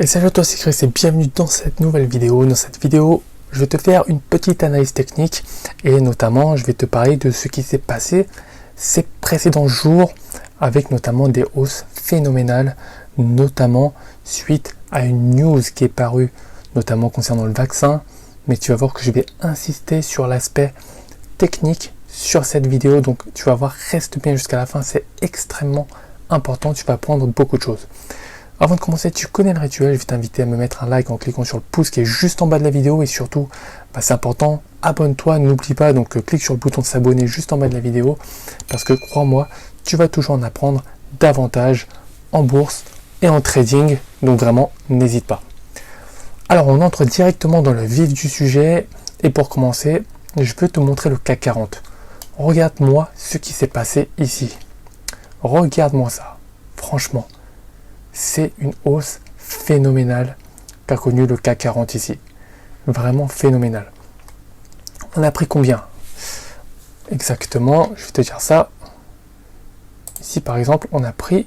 Et salut à toi, c'est Chris et bienvenue dans cette nouvelle vidéo. Dans cette vidéo, je vais te faire une petite analyse technique et notamment, je vais te parler de ce qui s'est passé ces précédents jours avec notamment des hausses phénoménales, notamment suite à une news qui est parue, notamment concernant le vaccin. Mais tu vas voir que je vais insister sur l'aspect technique sur cette vidéo. Donc tu vas voir, reste bien jusqu'à la fin, c'est extrêmement important, tu vas apprendre beaucoup de choses. Avant de commencer, tu connais le rituel, je vais t'inviter à me mettre un like en cliquant sur le pouce qui est juste en bas de la vidéo et surtout, c'est important, abonne-toi, n'oublie pas, donc clique sur le bouton de s'abonner juste en bas de la vidéo parce que crois-moi, tu vas toujours en apprendre davantage en bourse et en trading, donc vraiment, n'hésite pas. Alors, on entre directement dans le vif du sujet et pour commencer, je peux te montrer le CAC 40. Regarde-moi ce qui s'est passé ici. Regarde-moi ça, franchement. C'est une hausse phénoménale qu'a connue le CAC 40 ici. Vraiment phénoménale. On a pris combien? Exactement, je vais te dire ça. Ici par exemple, on a pris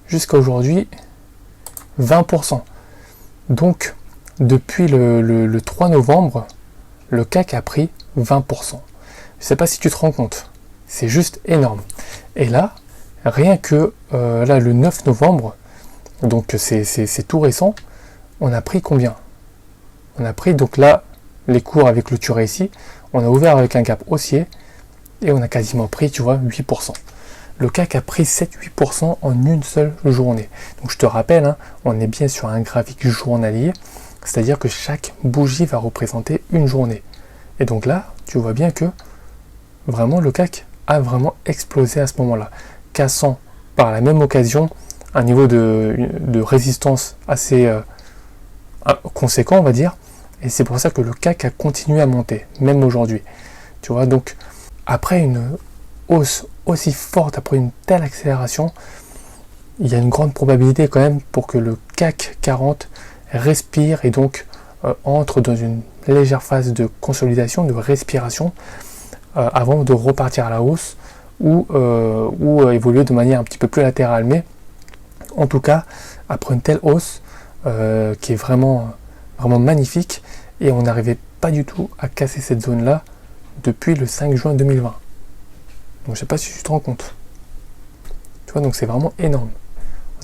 jusqu'à aujourd'hui 20%. Donc, depuis le 3 novembre, le CAC a pris 20%. Je ne sais pas si tu te rends compte. C'est juste énorme. Et là, rien que là, le 9 novembre, donc c'est tout récent, on a pris combien? On a pris, donc là, les cours avaient clôturé ici, on a ouvert avec un gap haussier, et on a quasiment pris, tu vois, 8%. Le CAC a pris 7-8% en une seule journée. Donc je te rappelle, hein, on est bien sur un graphique journalier, c'est-à-dire que chaque bougie va représenter une journée. Et donc là, tu vois bien que vraiment le CAC a vraiment explosé à ce moment-là, cassant par la même occasion un niveau de résistance assez conséquent, on va dire, et c'est pour ça que le CAC a continué à monter, même aujourd'hui. Tu vois, donc après une hausse aussi forte, après une telle accélération, il y a une grande probabilité quand même pour que le CAC 40 respire et donc entre dans une légère phase de consolidation, de respiration, avant de repartir à la hausse ou évoluer de manière un petit peu plus latérale. Mais en tout cas, après une telle hausse qui est vraiment magnifique, et on n'arrivait pas du tout à casser cette zone-là depuis le 5 juin 2020. Donc je ne sais pas si tu te rends compte. Tu vois, donc c'est vraiment énorme.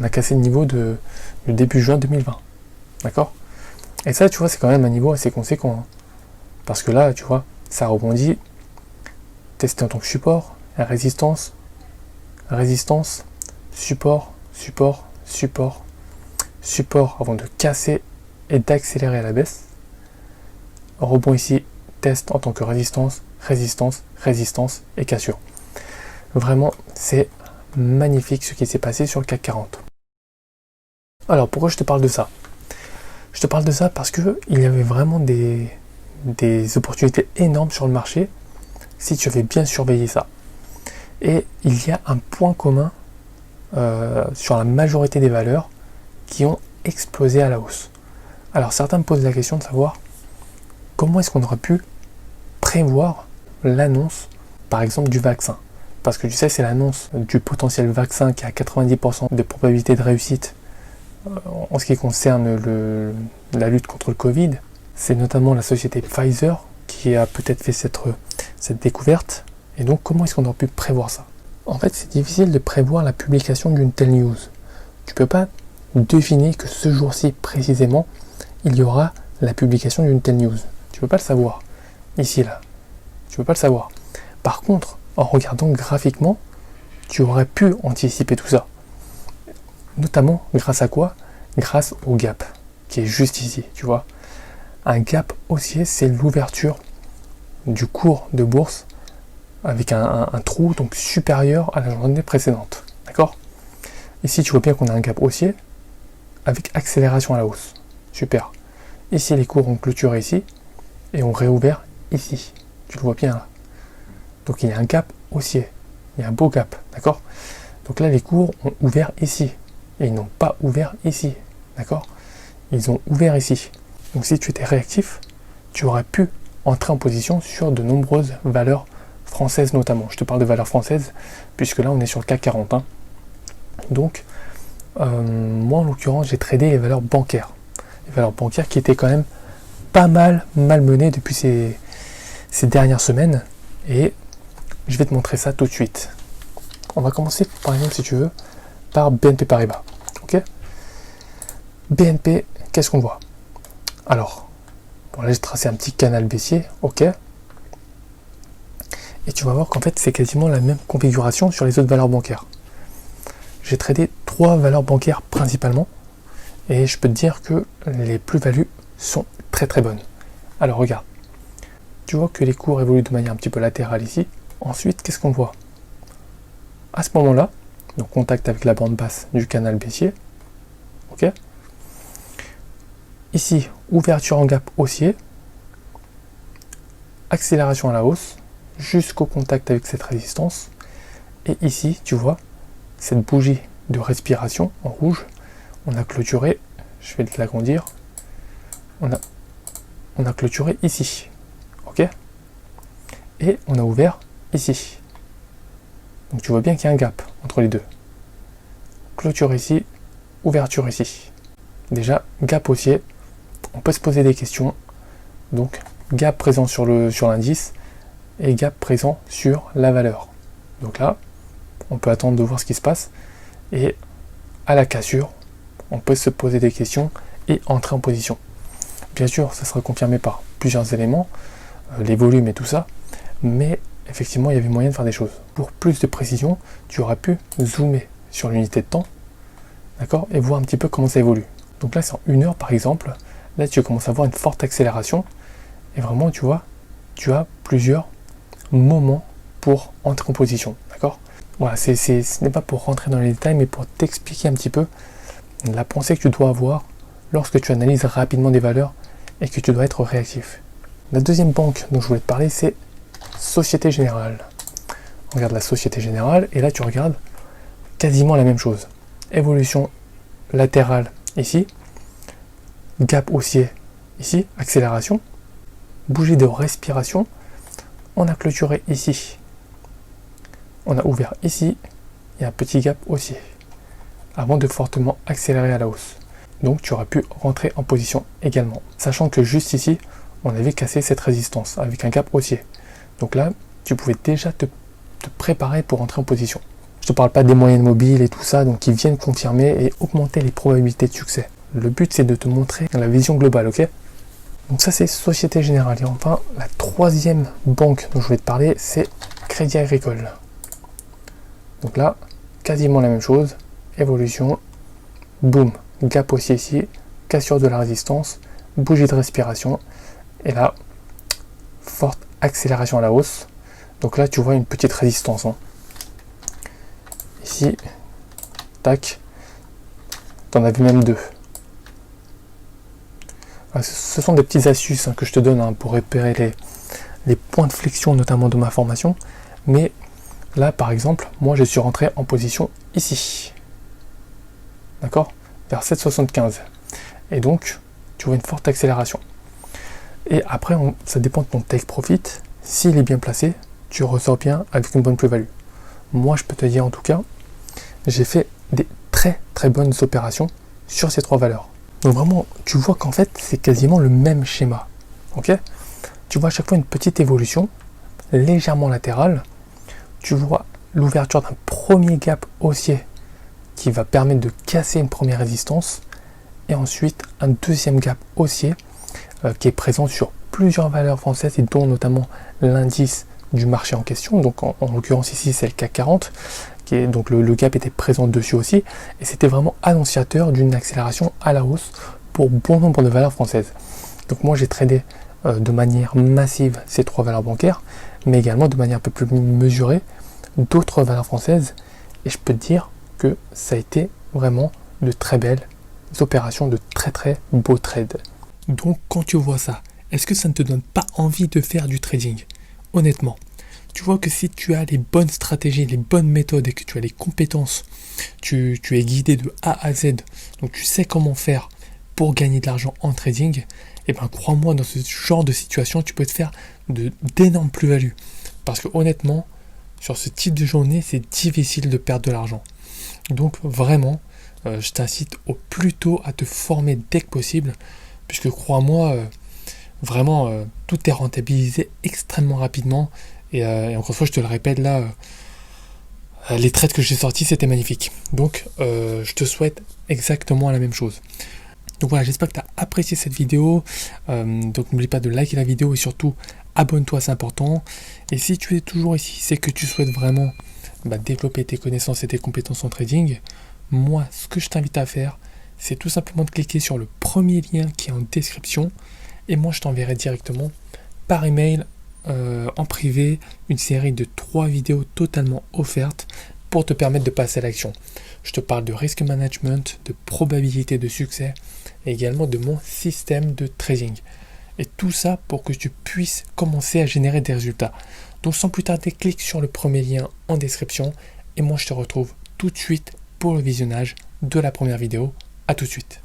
On a cassé le niveau du début juin 2020. D'accord? Et ça, tu vois, c'est quand même un niveau assez conséquent. Hein. Parce que là, tu vois, ça rebondit. Testé en tant que support, résistance, support, support avant de casser et d'accélérer à la baisse. Rebond ici, test en tant que résistance et cassure. Vraiment, c'est magnifique ce qui s'est passé sur le CAC 40. Alors, pourquoi je te parle de ça? Je te parle de ça parce que il y avait vraiment des opportunités énormes sur le marché si tu avais bien surveillé ça. Et il y a un point commun sur la majorité des valeurs qui ont explosé à la hausse. Alors certains me posent la question de savoir comment est-ce qu'on aurait pu prévoir l'annonce, par exemple, du vaccin. Parce que tu sais, c'est l'annonce du potentiel vaccin qui a 90% de probabilité de réussite en ce qui concerne la lutte contre le Covid. C'est notamment la société Pfizer qui a peut-être fait cette découverte. Et donc, comment est-ce qu'on aurait pu prévoir ça? En fait, c'est difficile de prévoir la publication d'une telle news. Tu ne peux pas deviner que ce jour-ci, précisément, il y aura la publication d'une telle news. Tu ne peux pas le savoir. Ici, là. Tu ne peux pas le savoir. Par contre, en regardant graphiquement, tu aurais pu anticiper tout ça. Notamment, grâce à quoi? Grâce au gap, qui est juste ici, tu vois. Un gap haussier, c'est l'ouverture du cours de bourse avec un trou donc supérieur à la journée précédente. D'accord? Ici, tu vois bien qu'on a un gap haussier avec accélération à la hausse. Super. Ici, les cours ont clôturé ici et ont réouvert ici. Tu le vois bien là. Donc, il y a un gap haussier. Il y a un beau gap. D'accord? Donc là, les cours ont ouvert ici et ils n'ont pas ouvert ici. D'accord? Ils ont ouvert ici. Donc, si tu étais réactif, tu aurais pu entrer en position sur de nombreuses valeurs françaises notamment. Je te parle de valeurs françaises puisque là, on est sur le CAC 40. Hein. Donc, moi en l'occurrence j'ai tradé les valeurs bancaires. Les valeurs bancaires qui étaient quand même pas mal malmenées depuis ces dernières semaines. Et je vais te montrer ça tout de suite. On va commencer par exemple si tu veux par BNP Paribas. Ok ? BNP, qu'est-ce qu'on voit ? Alors, bon là j'ai tracé un petit canal baissier, ok. Et tu vas voir qu'en fait c'est quasiment la même configuration sur les autres valeurs bancaires. J'ai tradé 3 valeurs bancaires principalement. Et je peux te dire que les plus-values sont très très bonnes. Alors regarde. Tu vois que les cours évoluent de manière un petit peu latérale ici. Ensuite, qu'est-ce qu'on voit ? À ce moment-là, donc contact avec la bande basse du canal baissier. Ok. Ici, ouverture en gap haussier. Accélération à la hausse jusqu'au contact avec cette résistance. Et ici, tu vois, cette bougie de respiration en rouge, on a clôturé, je vais te l'agrandir, on a clôturé ici, ok, et on a ouvert ici. Donc tu vois bien qu'il y a un gap entre les deux. Clôture ici, ouverture ici. Déjà, gap haussier, on peut se poser des questions. Donc, gap présent sur l'indice et gap présent sur la valeur. Donc là, on peut attendre de voir ce qui se passe. Et à la cassure, on peut se poser des questions et entrer en position. Bien sûr, ça sera confirmé par plusieurs éléments, les volumes et tout ça, mais effectivement, il y avait moyen de faire des choses. Pour plus de précision, tu auras pu zoomer sur l'unité de temps, d'accord, et voir un petit peu comment ça évolue. Donc là, c'est en 1 heure par exemple. Là, tu commences à voir une forte accélération. Et vraiment, tu vois, tu as plusieurs moments pour entrer en position, d'accord ? Voilà, ce n'est pas pour rentrer dans les détails, mais pour t'expliquer un petit peu la pensée que tu dois avoir lorsque tu analyses rapidement des valeurs et que tu dois être réactif. La deuxième banque dont je voulais te parler, c'est Société Générale. On regarde la Société Générale et là tu regardes quasiment la même chose. Évolution latérale ici, gap haussier ici, accélération, bougie de respiration, on a clôturé ici, on a ouvert ici, il y a un petit gap haussier, avant de fortement accélérer à la hausse. Donc tu auras pu rentrer en position également, sachant que juste ici, on avait cassé cette résistance avec un gap haussier. Donc là, tu pouvais déjà te préparer pour rentrer en position. Je ne te parle pas des moyennes mobiles et tout ça, donc qui viennent confirmer et augmenter les probabilités de succès. Le but, c'est de te montrer la vision globale, ok ? Donc ça, c'est Société Générale. Et enfin, la troisième banque dont je voulais te parler, c'est Crédit Agricole. Donc là, quasiment la même chose. Évolution, boum, gap haussier ici, cassure de la résistance, bougie de respiration. Et là, forte accélération à la hausse. Donc là, tu vois une petite résistance. Hein. Ici, tac, t'en as vu même 2. Ce sont des petites astuces que je te donne pour repérer les points de flexion, notamment de ma formation. Mais là, par exemple, moi, je suis rentré en position ici. D'accord ? Vers 7,75. Et donc, tu vois une forte accélération. Et après, ça dépend de ton take profit. S'il est bien placé, tu ressors bien avec une bonne plus-value. Moi, je peux te dire en tout cas, j'ai fait des très très bonnes opérations sur ces 3 valeurs. Donc vraiment, tu vois qu'en fait, c'est quasiment le même schéma. Ok ? Tu vois à chaque fois une petite évolution, légèrement latérale. Tu vois l'ouverture d'un premier gap haussier qui va permettre de casser une première résistance. Et ensuite, un deuxième gap haussier qui est présent sur plusieurs valeurs françaises et dont notamment l'indice du marché en question. Donc en l'occurrence ici, c'est le CAC 40. Donc le gap était présent dessus aussi, et c'était vraiment annonciateur d'une accélération à la hausse pour bon nombre de valeurs françaises. Donc moi j'ai tradé de manière massive ces 3 valeurs bancaires, mais également de manière un peu plus mesurée d'autres valeurs françaises, et je peux te dire que ça a été vraiment de très belles opérations, de très très beaux trades. Donc quand tu vois ça, est-ce que ça ne te donne pas envie de faire du trading ? Honnêtement, tu vois que si tu as les bonnes stratégies, les bonnes méthodes et que tu as les compétences, tu es guidé de A à Z, donc tu sais comment faire pour gagner de l'argent en trading, et bien crois-moi, dans ce genre de situation, tu peux te faire d'énormes plus-values. Parce que honnêtement, sur ce type de journée, c'est difficile de perdre de l'argent. Donc vraiment, je t'incite au plus tôt à te former dès que possible, puisque crois-moi, vraiment, tout est rentabilisé extrêmement rapidement. Et encore une fois, je te le répète là, les trades que j'ai sortis, c'était magnifique. Donc, je te souhaite exactement la même chose. Donc voilà, j'espère que tu as apprécié cette vidéo. Donc n'oublie pas de liker la vidéo et surtout abonne-toi, c'est important. Et si tu es toujours ici, c'est que tu souhaites vraiment développer tes connaissances et tes compétences en trading. Moi, ce que je t'invite à faire, c'est tout simplement de cliquer sur le premier lien qui est en description. Et moi, je t'enverrai directement par email, en privé, une série de 3 vidéos totalement offertes pour te permettre de passer à l'action. Je te parle de risk management, de probabilité de succès et également de mon système de trading. Et tout ça pour que tu puisses commencer à générer des résultats. Donc sans plus tarder, clique sur le premier lien en description et moi je te retrouve tout de suite pour le visionnage de la première vidéo. À tout de suite.